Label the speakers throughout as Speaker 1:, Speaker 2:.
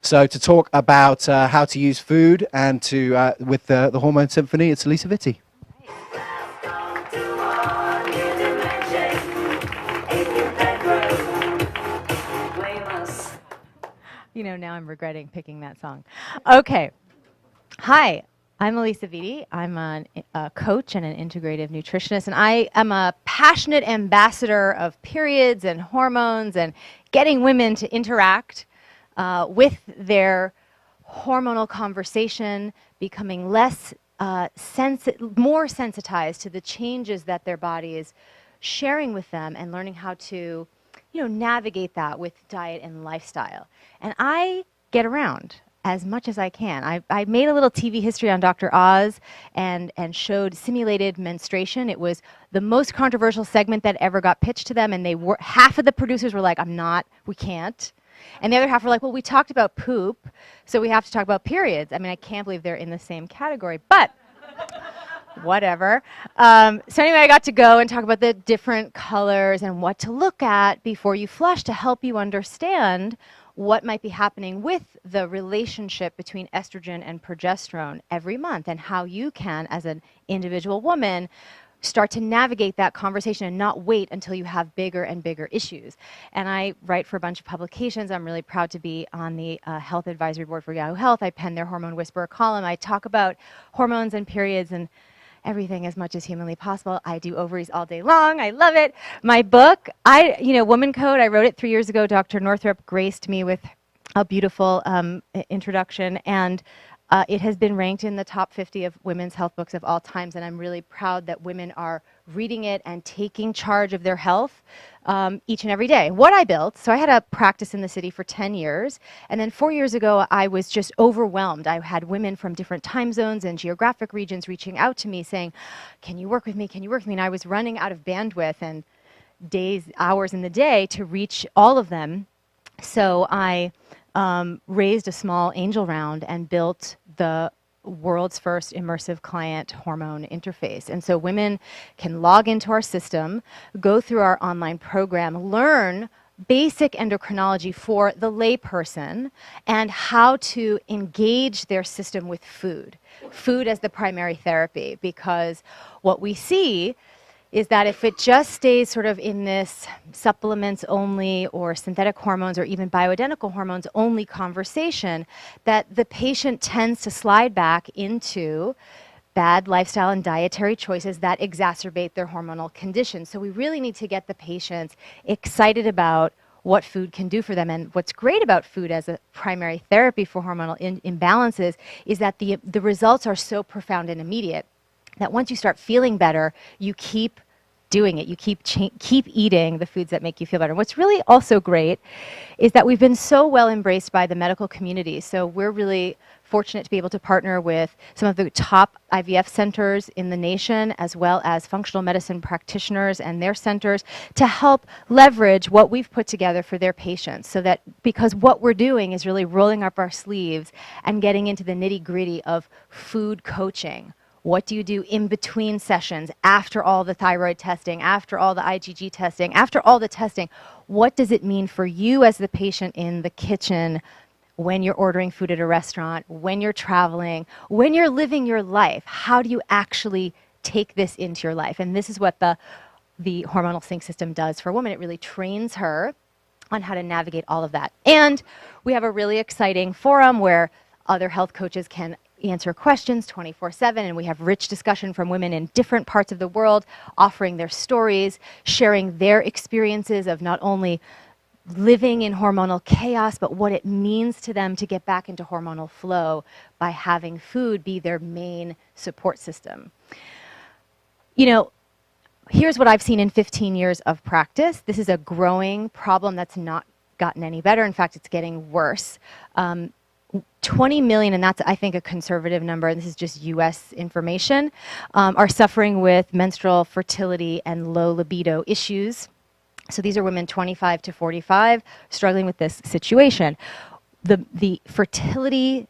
Speaker 1: So to talk about how to use food and to with the Hormone Symphony, it's Alisa Vitti.
Speaker 2: You know, now I'm regretting picking that song. Okay. Hi, I'm Alisa Vitti. I'm a coach and an integrative nutritionist, and I am a passionate ambassador of periods and hormones and getting women to interact with their hormonal conversation, becoming more sensitized to the changes that their body is sharing with them, and learning how to, navigate that with diet and lifestyle. And I get around as much as I can. I made a little TV history on Dr. Oz and showed simulated menstruation. It was the most controversial segment that ever got pitched to them, and half of the producers were like, we can't. And the other half were like, well, we talked about poop, so we have to talk about periods. I mean, I can't believe they're in the same category, but whatever. So anyway, I got to go and talk about the different colors and what to look at before you flush to help you understand what might be happening with the relationship between estrogen and progesterone every month, and how you can, as an individual woman, start to navigate that conversation and not wait until you have bigger and bigger issues. And I write for a bunch of publications. I'm really proud to be on the Health Advisory Board for Yahoo Health. I pen their Hormone Whisperer column. I talk about hormones and periods and everything as much as humanly possible. I do ovaries all day long. I love it. My book, Woman Code, I wrote it 3 years ago. Dr. Northrup graced me with a beautiful introduction, and it has been ranked in the top 50 of women's health books of all times, and I'm really proud that women are reading it and taking charge of their health each and every day. What I built, so I had a practice in the city for 10 years, and then 4 years ago I was just overwhelmed. I had women from different time zones and geographic regions reaching out to me saying, can you work with me, can you work with me? And I was running out of bandwidth and hours in the day to reach all of them. So I raised a small angel round and built the world's first immersive client hormone interface. And so women can log into our system, go through our online program, learn basic endocrinology for the layperson, and how to engage their system with food as the primary therapy. Because what we see is that if it just stays sort of in this supplements only or synthetic hormones or even bioidentical hormones only conversation, that the patient tends to slide back into bad lifestyle and dietary choices that exacerbate their hormonal conditions. So we really need to get the patients excited about what food can do for them. And what's great about food as a primary therapy for hormonal imbalances is that the results are so profound and immediate that once you start feeling better, you keep doing it. You keep eating the foods that make you feel better. What's really also great is that we've been so well embraced by the medical community. So we're really fortunate to be able to partner with some of the top IVF centers in the nation, as well as functional medicine practitioners and their centers, to help leverage what we've put together for their patients. So that, because what we're doing is really rolling up our sleeves and getting into the nitty-gritty of food coaching. What do you do in between sessions, after all the thyroid testing, after all the IgG testing, after all the testing? What does it mean for you as the patient in the kitchen, when you're ordering food at a restaurant, when you're traveling, when you're living your life? How do you actually take this into your life? And this is what the hormonal sync system does for a woman. It really trains her on how to navigate all of that. And we have a really exciting forum where other health coaches can answer questions 24/7, and we have rich discussion from women in different parts of the world, offering their stories, sharing their experiences of not only living in hormonal chaos, but what it means to them to get back into hormonal flow by having food be their main support system. Here's what I've seen in 15 years of practice. This is a growing problem that's not gotten any better. In fact, it's getting worse. 20 million, and that's, I think, a conservative number, and this is just US information, are suffering with menstrual fertility and low libido issues. So these are women 25 to 45 struggling with this situation. The fertility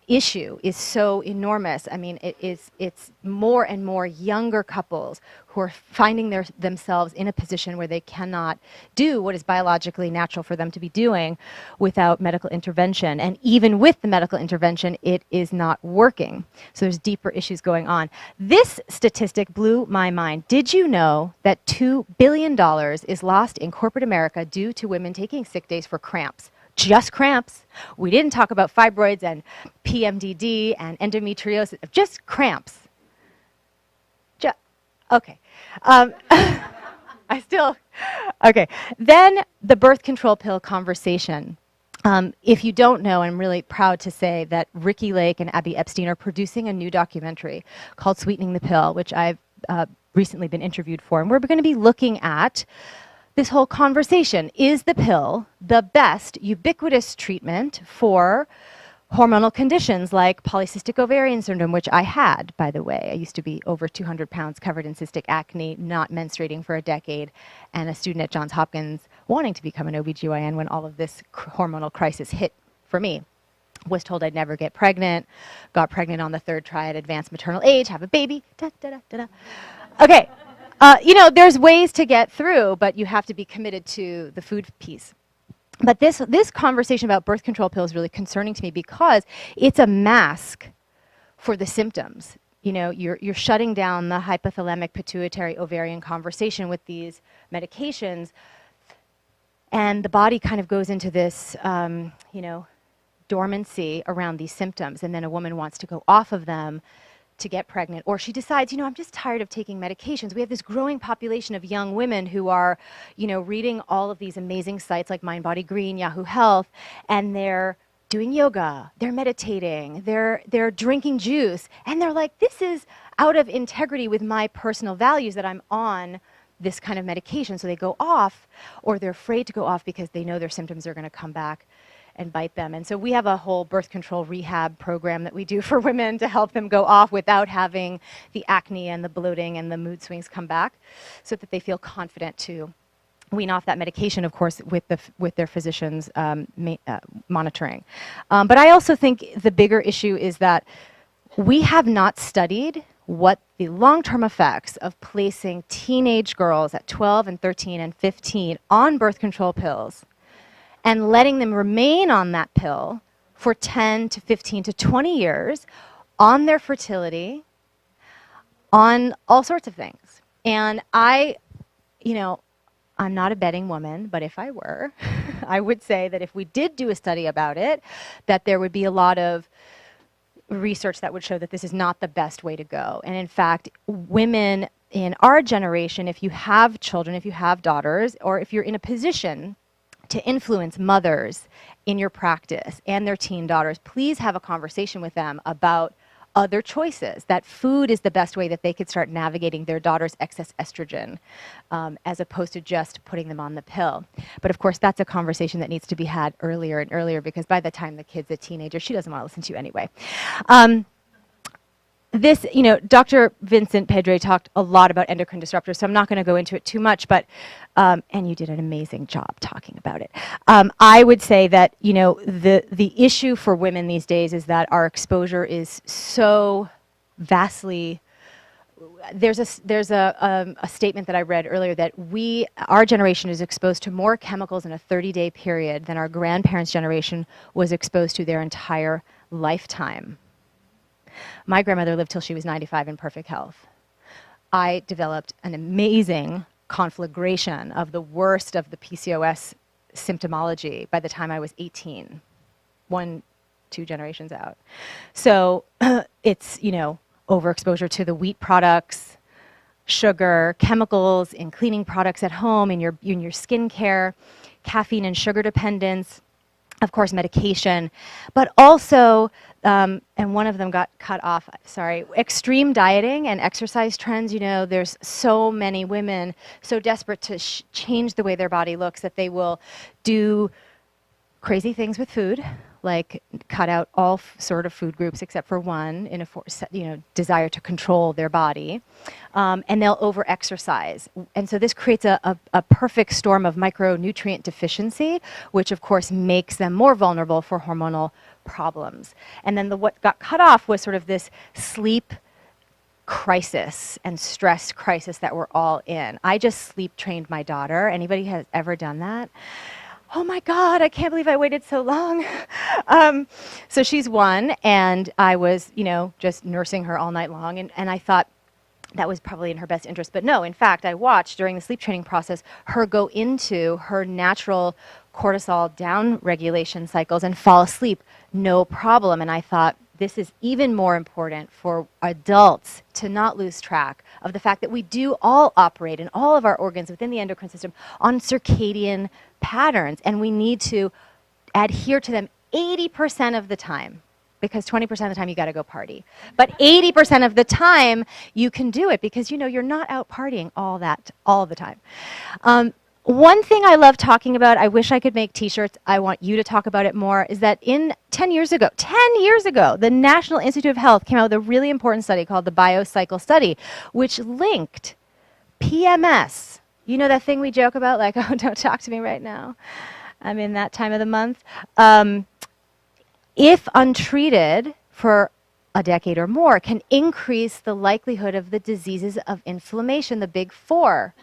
Speaker 2: issue is so enormous. I mean, it's more and more younger couples who are finding themselves in a position where they cannot do what is biologically natural for them to be doing without medical intervention. And even with the medical intervention, it is not working. So there's deeper issues going on. This statistic blew my mind. Did you know that $2 billion is lost in corporate America due to women taking sick days for cramps? Just cramps. We didn't talk about fibroids and PMDD and endometriosis, just cramps. Okay. Okay. Then the birth control pill conversation. If you don't know, I'm really proud to say that Ricky Lake and Abby Epstein are producing a new documentary called Sweetening the Pill, which I've recently been interviewed for. And we're going to be looking at this whole conversation. Is the pill the best ubiquitous treatment for hormonal conditions like polycystic ovarian syndrome, which I had, by the way? I used to be over 200 pounds, covered in cystic acne, not menstruating for a decade, and a student at Johns Hopkins wanting to become an OBGYN when all of this hormonal crisis hit for me. Was told I'd never get pregnant, got pregnant on the third try at advanced maternal age, have a baby, da-da-da-da-da. Okay. There's ways to get through, but you have to be committed to the food piece. But this conversation about birth control pills is really concerning to me because it's a mask for the symptoms. You're shutting down the hypothalamic pituitary ovarian conversation with these medications, and the body kind of goes into this, dormancy around these symptoms, and then a woman wants to go off of them to get pregnant, or she decides, I'm just tired of taking medications. We have this growing population of young women who are, reading all of these amazing sites like Mind, Body, Green, Yahoo Health, and they're doing yoga, they're meditating, they're drinking juice, and they're like, this is out of integrity with my personal values that I'm on this kind of medication. So they go off, or they're afraid to go off because they know their symptoms are going to come back and bite them. And so we have a whole birth control rehab program that we do for women to help them go off without having the acne and the bloating and the mood swings come back, so that they feel confident to wean off that medication, of course, with their physicians monitoring. But I also think the bigger issue is that we have not studied what the long-term effects of placing teenage girls at 12 and 13 and 15 on birth control pills and letting them remain on that pill for 10 to 15 to 20 years on their fertility, on all sorts of things. And I'm not a betting woman, but if I were, I would say that if we did do a study about it, that there would be a lot of research that would show that this is not the best way to go. And in fact, women in our generation, if you have children, if you have daughters, or if you're in a position to influence mothers in your practice and their teen daughters, please have a conversation with them about other choices, that food is the best way that they could start navigating their daughter's excess estrogen, as opposed to just putting them on the pill. But of course, that's a conversation that needs to be had earlier and earlier, because by the time the kid's a teenager, she doesn't want to listen to you anyway. Dr. Vincent Pedre talked a lot about endocrine disruptors, so I'm not going to go into it too much, but, and you did an amazing job talking about it. I would say that, the issue for women these days is that our exposure is so vastly, there's a statement that I read earlier that our generation is exposed to more chemicals in a 30-day period than our grandparents' generation was exposed to their entire lifetime. My grandmother lived till she was 95 in perfect health. I developed an amazing conflagration of the worst of the PCOS symptomology by the time I was 18, 2 generations out. So it's, overexposure to the wheat products, sugar, chemicals in cleaning products at home, in your skincare, caffeine and sugar dependence, of course, medication, but also, and one of them got cut off, sorry, extreme dieting and exercise trends. There's so many women so desperate to change the way their body looks that they will do crazy things with food, like cut out all sort of food groups except for one in a desire to control their body, and they'll over-exercise. And so this creates a perfect storm of micronutrient deficiency, which of course makes them more vulnerable for hormonal problems. And then what got cut off was sort of this sleep crisis and stress crisis that we're all in. I just sleep trained my daughter. Anybody has ever done that? Oh my God, I can't believe I waited so long. So she's 1, and I was, just nursing her all night long, and I thought that was probably in her best interest. But no, in fact, I watched during the sleep training process her go into her natural cortisol down regulation cycles and fall asleep, no problem. And I thought, this is even more important for adults to not lose track of the fact that we do all operate in all of our organs within the endocrine system on circadian patterns, and we need to adhere to them 80% of the time, because 20% of the time you got to go party. But 80% of the time you can do it because you're not out partying all the time. One thing I love talking about, I wish I could make t-shirts, I want you to talk about it more, is that 10 years ago, the National Institute of Health came out with a really important study called the Biocycle study, which linked PMS. You know that thing we joke about, like, oh, don't talk to me right now. I'm in that time of the month. If untreated for a decade or more, can increase the likelihood of the diseases of inflammation, the big 4.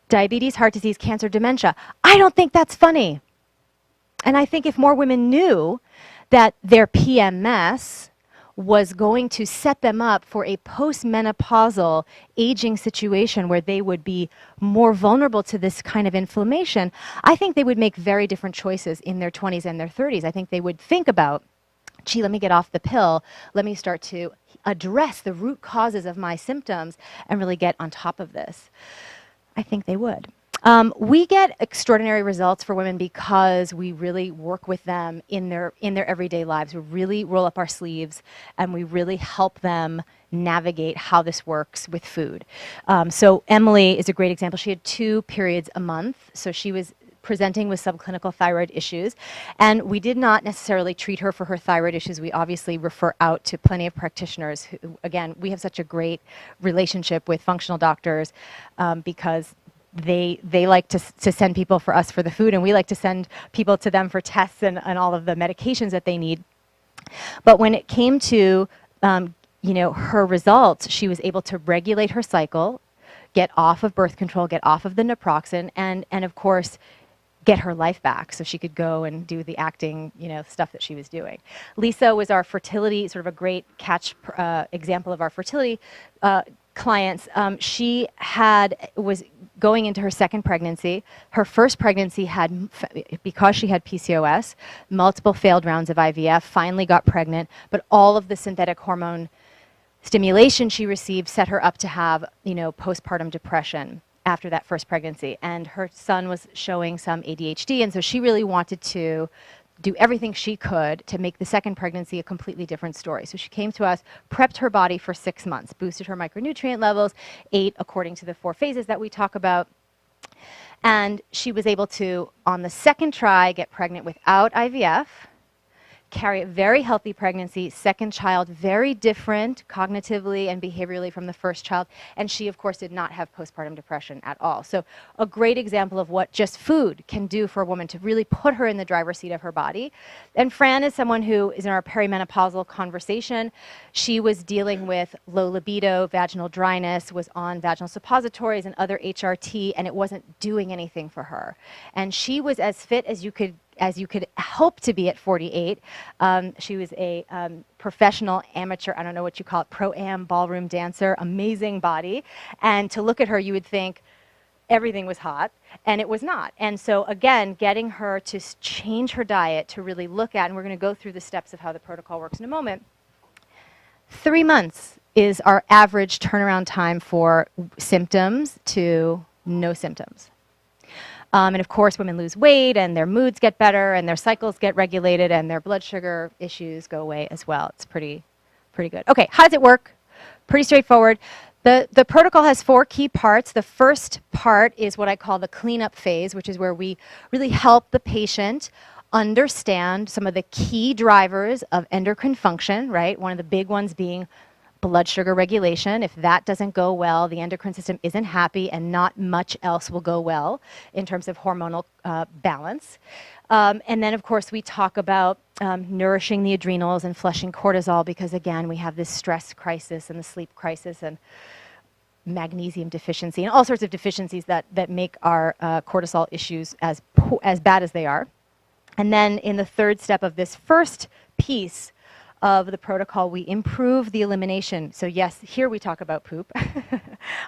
Speaker 2: Diabetes, heart disease, cancer, dementia. I don't think that's funny. And I think if more women knew that their PMS was going to set them up for a postmenopausal aging situation where they would be more vulnerable to this kind of inflammation, I think they would make very different choices in their 20s and their 30s. I think they would think about, gee, let me get off the pill. Let me start to address the root causes of my symptoms and really get on top of this. I think they would. We get extraordinary results for women because we really work with them in their everyday lives. We really roll up our sleeves and we really help them navigate how this works with food. So Emily is a great example. She had 2 periods a month, so she was presenting with subclinical thyroid issues, and we did not necessarily treat her for her thyroid issues. We obviously refer out to plenty of practitioners who, again, we have such a great relationship with functional doctors because they like to send people for us for the food, and we like to send people to them for tests and all of the medications that they need. But when it came to her results, she was able to regulate her cycle, get off of birth control, get off of the naproxen, and of course get her life back so she could go and do the acting, stuff that she was doing. Lisa was our fertility, sort of a great example of our fertility clients. She was going into her 2nd pregnancy. Her 1st pregnancy because she had PCOS, multiple failed rounds of IVF, finally got pregnant, but all of the synthetic hormone stimulation she received set her up to have, postpartum depression after that 1st pregnancy. And her son was showing some ADHD, and so she really wanted to do everything she could to make the 2nd pregnancy a completely different story. So she came to us, prepped her body for 6 months, boosted her micronutrient levels, ate according to the 4 phases that we talk about, and she was able to, on the 2nd try, get pregnant without IVF, carry a very healthy pregnancy, 2nd child, very different cognitively and behaviorally from the 1st child, and she, of course, did not have postpartum depression at all. So a great example of what just food can do for a woman to really put her in the driver's seat of her body. And Fran is someone who is in our perimenopausal conversation. She was dealing with low libido, vaginal dryness, was on vaginal suppositories and other HRT, and it wasn't doing anything for her. And she was as fit as you could hope to be at 48. She was a professional amateur, I don't know what you call it, pro-am ballroom dancer, amazing body. And to look at her, you would think everything was hot, and it was not. And so again, getting her to change her diet, to really look at, and we're going to go through the steps of how the protocol works in a moment. 3 months is our average turnaround time for symptoms to no symptoms. And of course, women lose weight, and their moods get better, and their cycles get regulated, and their blood sugar issues go away as well. It's pretty good. Okay, how does it work? Pretty straightforward. The protocol has 4 key parts. The first part is what I call the cleanup phase, which is where we really help the patient understand some of the key drivers of endocrine function, right? One of the big ones being blood sugar regulation. If that doesn't go well, the endocrine system isn't happy and not much else will go well in terms of hormonal balance. And then, of course, we talk about nourishing the adrenals and flushing cortisol because, again, we have this stress crisis and the sleep crisis and magnesium deficiency and all sorts of deficiencies that make our cortisol issues as bad as they are. And then in the third step of this first piece of the protocol, we improve the elimination. So yes, here we talk about poop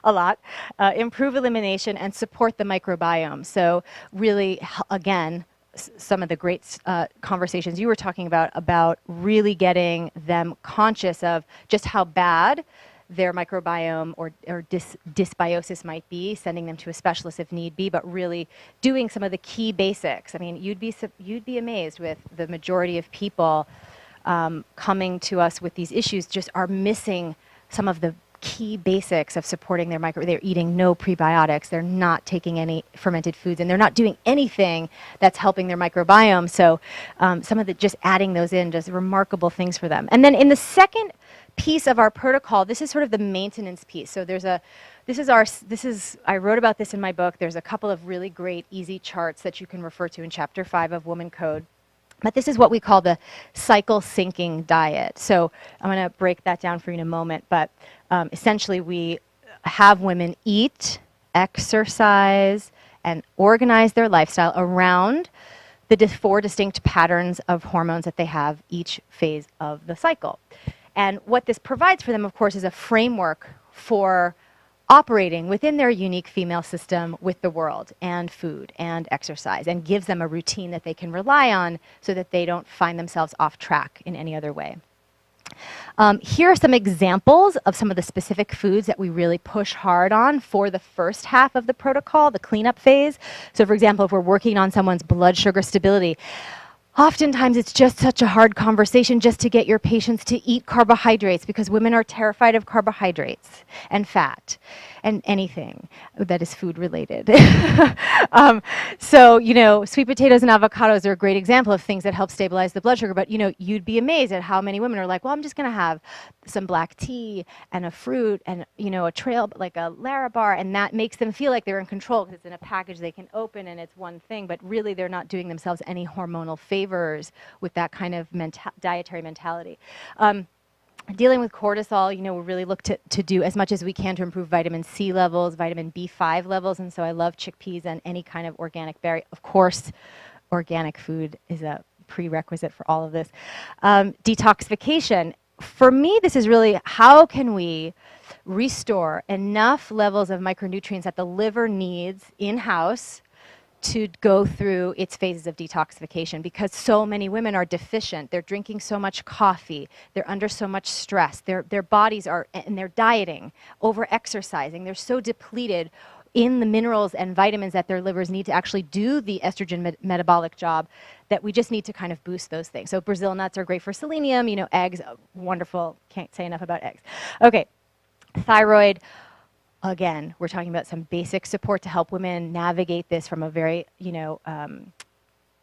Speaker 2: a lot. Improve elimination and support the microbiome. So really, again, some of the great conversations you were talking about really getting them conscious of just how bad their microbiome or dysbiosis might be, sending them to a specialist if need be, but really doing some of the key basics. I mean, you'd be amazed with the majority of people coming to us with these issues just are missing some of the key basics of supporting their they're eating no prebiotics, they're not taking any fermented foods, and they're not doing anything that's helping their microbiome. So some of the just adding those in, just remarkable things for them. And then in the second piece of our protocol, this is sort of the maintenance piece. So I wrote about this in my book. There's a couple of really great easy charts that you can refer to in chapter 5 of Woman Code. But this is what we call the cycle syncing diet. So I'm going to break that down for you in a moment. But essentially, we have women eat, exercise, and organize their lifestyle around the 4 distinct patterns of hormones that they have each phase of the cycle. And what this provides for them, of course, is a framework for operating within their unique female system with the world and food and exercise, and gives them a routine that they can rely on so that they don't find themselves off track in any other way. Here are some examples of some of the specific foods that we really push hard on for the first half of the protocol, the cleanup phase. So for example, if we're working on someone's blood sugar stability, oftentimes it's just such a hard conversation just to get your patients to eat carbohydrates because women are terrified of carbohydrates and fat and anything that is food related. So, sweet potatoes and avocados are a great example of things that help stabilize the blood sugar. But, you'd be amazed at how many women are like, well, I'm just going to have some black tea and a fruit and, a trail, like a Larabar. And that makes them feel like they're in control because it's in a package they can open and it's one thing. But really, they're not doing themselves any hormonal favors with that kind of dietary mentality. Dealing with cortisol, we really look to do as much as we can to improve vitamin C levels, vitamin B5 levels, and so I love chickpeas and any kind of organic berry. Of course, organic food is a prerequisite for all of this. Detoxification. For me, this is really how can we restore enough levels of micronutrients that the liver needs in-house to go through its phases of detoxification, because so many women are deficient. They're drinking so much coffee. They're under so much stress. Their bodies are, and they're dieting, over-exercising. They're so depleted in the minerals and vitamins that their livers need to actually do the estrogen metabolic job that we just need to kind of boost those things. So Brazil nuts are great for selenium. Eggs, wonderful. Can't say enough about eggs. Okay, thyroid. Again, we're talking about some basic support to help women navigate this from a very,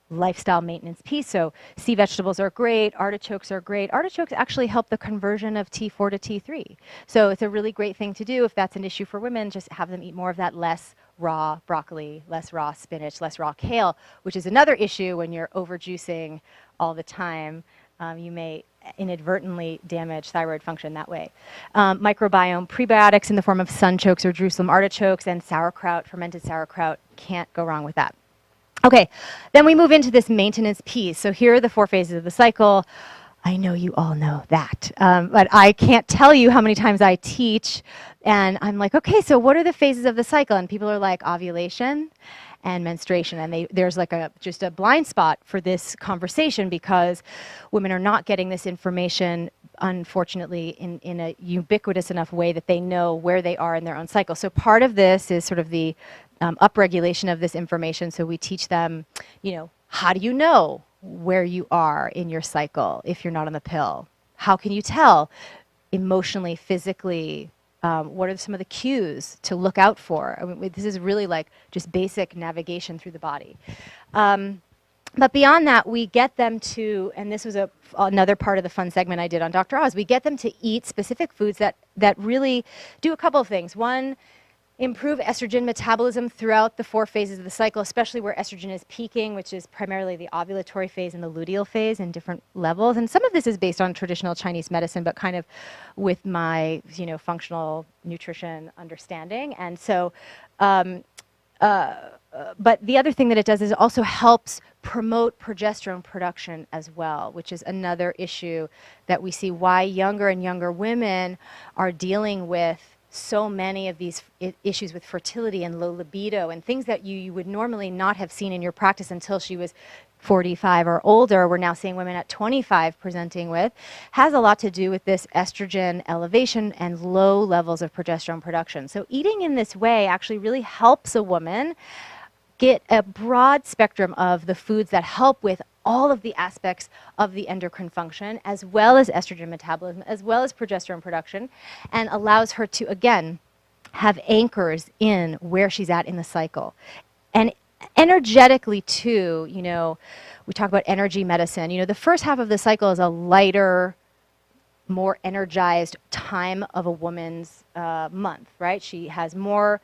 Speaker 2: lifestyle maintenance piece. So sea vegetables are great. Artichokes are great. Artichokes actually help the conversion of T4 to T3. So it's a really great thing to do if that's an issue for women. Just have them eat more of that less raw broccoli, less raw spinach, less raw kale, which is another issue when you're overjuicing all the time. You may inadvertently damage thyroid function that way. Microbiome, prebiotics in the form of sunchokes or Jerusalem artichokes, and sauerkraut, fermented sauerkraut, can't go wrong with that. Okay, then we move into this maintenance piece. So here are the 4 phases of the cycle. I know you all know that, but I can't tell you how many times I teach, and I'm like, okay, so what are the phases of the cycle? And people are like, ovulation and menstruation, and there's like just a blind spot for this conversation because women are not getting this information, unfortunately, in a ubiquitous enough way that they know where they are in their own cycle. So part of this is sort of the upregulation of this information. So we teach them, how do you know where you are in your cycle if you're not on the pill? How can you tell emotionally, physically? What are some of the cues to look out for? I mean, this is really like just basic navigation through the body. But beyond that, we get them to, and this was another part of the fun segment I did on Dr. Oz, we get them to eat specific foods that really do a couple of things. One, improve estrogen metabolism throughout the 4 phases of the cycle, especially where estrogen is peaking, which is primarily the ovulatory phase and the luteal phase in different levels. And some of this is based on traditional Chinese medicine, but kind of with my, functional nutrition understanding. And so, but the other thing that it does is it also helps promote progesterone production as well, which is another issue that we see why younger and younger women are dealing with so many of these issues with fertility and low libido and things that you would normally not have seen in your practice until she was 45 or older. We're now seeing women at 25 presenting with, has a lot to do with this estrogen elevation and low levels of progesterone production. So eating in this way actually really helps a woman get a broad spectrum of the foods that help with all of the aspects of the endocrine function, as well as estrogen metabolism, as well as progesterone production, and allows her to, again, have anchors in where she's at in the cycle. And energetically, too, we talk about energy medicine. The first half of the cycle is a lighter, more energized time of a woman's month, right? She has more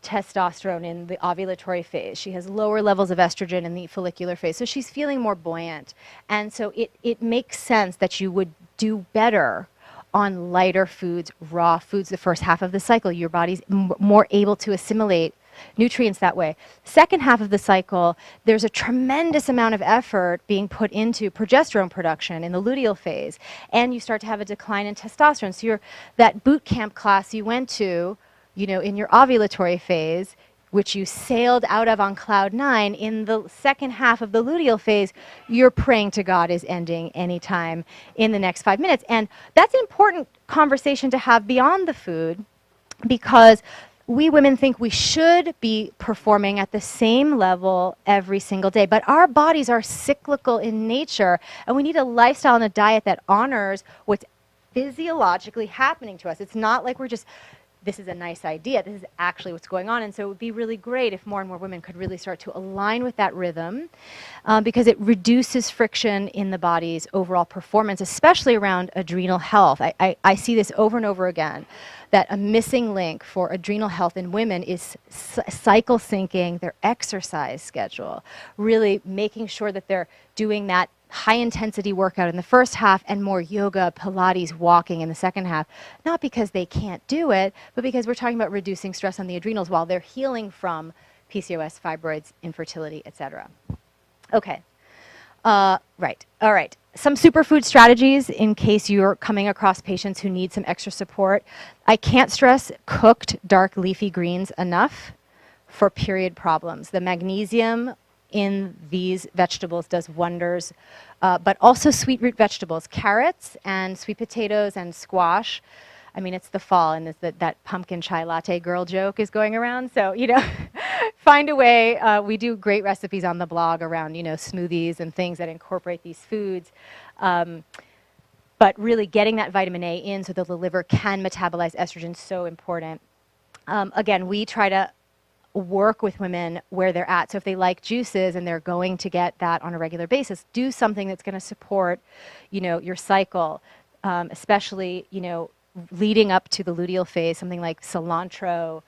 Speaker 2: testosterone in the ovulatory phase. She has lower levels of estrogen in the follicular phase. So she's feeling more buoyant. And so it makes sense that you would do better on lighter foods, raw foods, the first half of the cycle. Your body's more able to assimilate nutrients that way. Second half of the cycle, there's a tremendous amount of effort being put into progesterone production in the luteal phase. And you start to have a decline in testosterone. So that boot camp class you went to, in your ovulatory phase, which you sailed out of on cloud 9, in the second half of the luteal phase, you're praying to God is ending anytime in the next 5 minutes. And that's an important conversation to have beyond the food, because we women think we should be performing at the same level every single day. But our bodies are cyclical in nature, and we need a lifestyle and a diet that honors what's physiologically happening to us. It's not like we're just, this is a nice idea. This is actually what's going on. And so it would be really great if more and more women could really start to align with that rhythm, because it reduces friction in the body's overall performance, especially around adrenal health. I see this over and over again, that a missing link for adrenal health in women is cycle syncing their exercise schedule, really making sure that they're doing that high intensity workout in the first half and more yoga, Pilates, walking in the second half, not because they can't do it, but because we're talking about reducing stress on the adrenals while they're healing from PCOS, fibroids, infertility, etc. Okay. Right. All right. Some superfood strategies in case you're coming across patients who need some extra support. I can't stress cooked dark leafy greens enough for period problems. The magnesium in these vegetables does wonders, but also sweet root vegetables, carrots and sweet potatoes and squash. I mean, it's the fall, and that pumpkin chai latte girl joke is going around. So, find a way. We do great recipes on the blog around, smoothies and things that incorporate these foods. But really getting that vitamin A in so that the liver can metabolize estrogen is so important. Again, we try to work with women where they're at. So if they like juices and they're going to get that on a regular basis, do something that's going to support, your cycle, especially, leading up to the luteal phase. Something like cilantro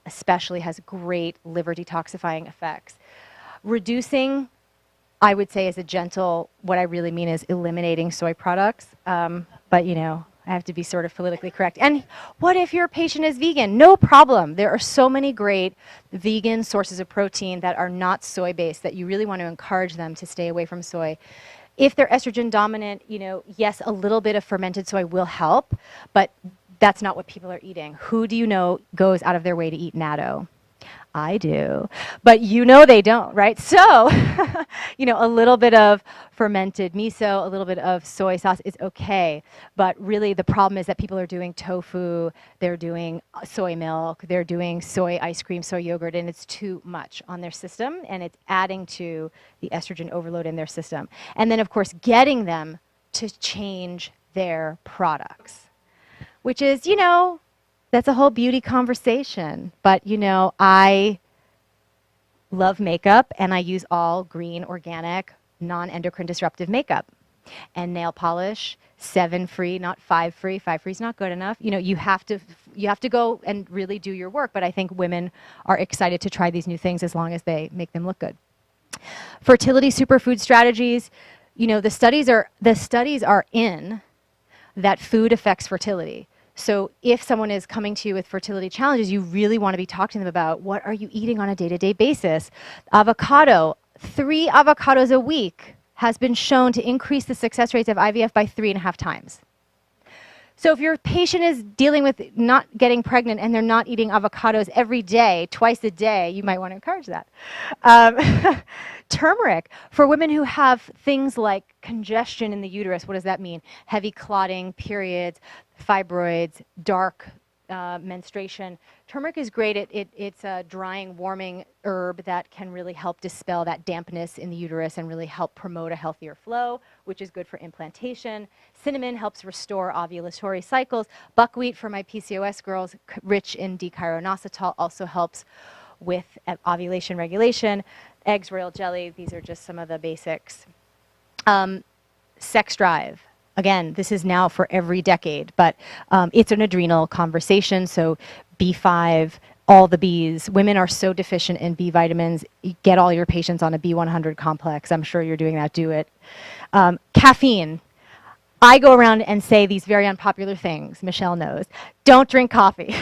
Speaker 2: especially has great liver detoxifying effects. Reducing, I would say, is a gentle, what I really mean is eliminating soy products. But, I have to be sort of politically correct. And what if your patient is vegan? No problem. There are so many great vegan sources of protein that are not soy-based that you really want to encourage them to stay away from soy. If they're estrogen dominant, yes, a little bit of fermented soy will help, but that's not what people are eating. Who do you know goes out of their way to eat natto? I do, but they don't, right? So, a little bit of fermented miso, a little bit of soy sauce is okay, but really the problem is that people are doing tofu, they're doing soy milk, they're doing soy ice cream, soy yogurt, and it's too much on their system, and it's adding to the estrogen overload in their system. And then, of course, getting them to change their products, which is, that's a whole beauty conversation. But, love makeup, and I use all green, organic, non-endocrine disruptive makeup. And nail polish, 7 free, not 5 free. 5 free is not good enough. You know, you have to go and really do your work. But I think women are excited to try these new things as long as they make them look good. Fertility Superfood Strategies. You know, the studies are in that food affects fertility. So if someone is coming to you with fertility challenges, you really want to be talking to them about what are you eating on a day-to-day basis. Avocado, 3 avocados a week has been shown to increase the success rates of IVF by 3.5 times. So if your patient is dealing with not getting pregnant and they're not eating avocados every day, twice a day, you might want to encourage that. Turmeric, for women who have things like congestion in the uterus, what does that mean? Heavy clotting, periods, fibroids, dark menstruation. Turmeric is great. It's a drying, warming herb that can really help dispel that dampness in the uterus and really help promote a healthier flow, which is good for implantation. Cinnamon helps restore ovulatory cycles. Buckwheat, for my PCOS girls, rich in D-chiroinositol, also helps with ovulation regulation. Eggs, royal jelly, these are just some of the basics. Sex drive. Again, this is now for every decade, but it's an adrenal conversation. So B5, all the Bs. Women are so deficient in B vitamins. Get all your patients on a B100 complex. I'm sure you're doing that. Do it. Caffeine. I go around and say these very unpopular things. Michelle knows. Don't drink coffee.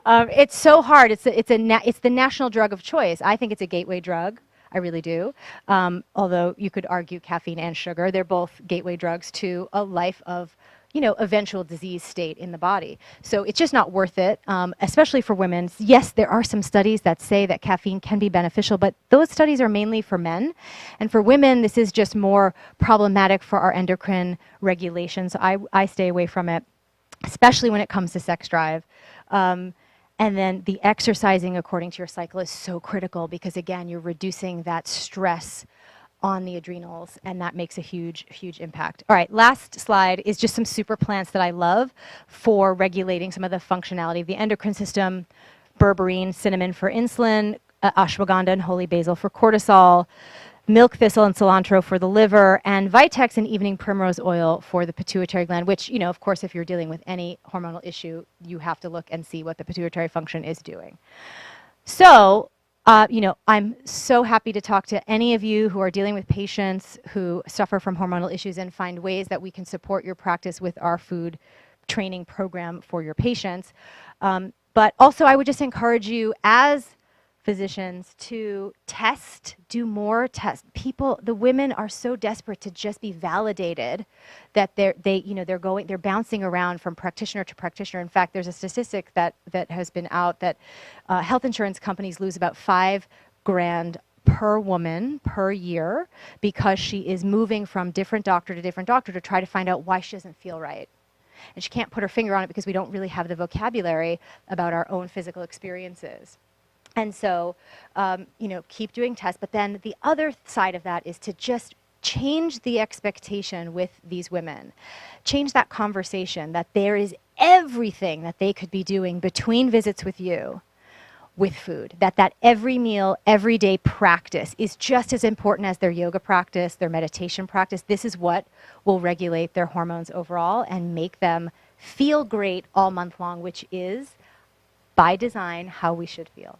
Speaker 2: It's so hard. It's the national drug of choice. I think it's a gateway drug. I really do. Although you could argue caffeine and sugar, they're both gateway drugs to a life of, you know, eventual disease state in the body. So it's just not worth it, especially for women. Yes, there are some studies that say that caffeine can be beneficial, but those studies are mainly for men. And for women, this is just more problematic for our endocrine regulation. So I stay away from it, especially when it comes to sex drive. And then the exercising according to your cycle is so critical because, again, you're reducing that stress on the adrenals, and that makes a huge, huge impact. All right, last slide is just some super plants that I love for regulating some of the functionality of the endocrine system. Berberine, cinnamon for insulin, ashwagandha and holy basil for cortisol, milk thistle and cilantro for the liver, and Vitex and evening primrose oil for the pituitary gland, which, you know, of course, if you're dealing with any hormonal issue, you have to look and see what the pituitary function is doing. So, you know, I'm so happy to talk to any of you who are dealing with patients who suffer from hormonal issues and find ways that we can support your practice with our food training program for your patients. But also, I would just encourage you as physicians to test, do more tests. The women are so desperate to just be validated that they're bouncing around from practitioner to practitioner. In fact, there's a statistic that has been out that health insurance companies lose about $5,000 per woman per year because she is moving from different doctor to try to find out why she doesn't feel right. And she can't put her finger on it because we don't really have the vocabulary about our own physical experiences. And so, you know, keep doing tests. But then the other side of that is to just change the expectation with these women. Change that conversation that there is everything that they could be doing between visits with you with food. That every meal, everyday practice is just as important as their yoga practice, their meditation practice. This is what will regulate their hormones overall and make them feel great all month long, which is, by design, how we should feel.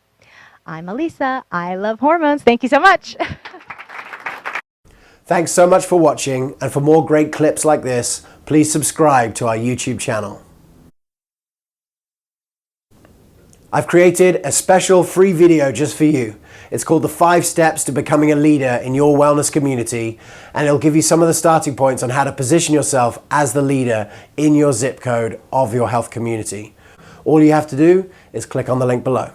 Speaker 2: I'm Alisa. I love hormones. Thank you so much.
Speaker 3: Thanks so much for watching, and for more great clips like this, please subscribe to our YouTube channel. I've created a special free video just for you. It's called the 5 Steps to Becoming a Leader in Your Wellness Community, and it'll give you some of the starting points on how to position yourself as the leader in your zip code of your health community. All you have to do is click on the link below.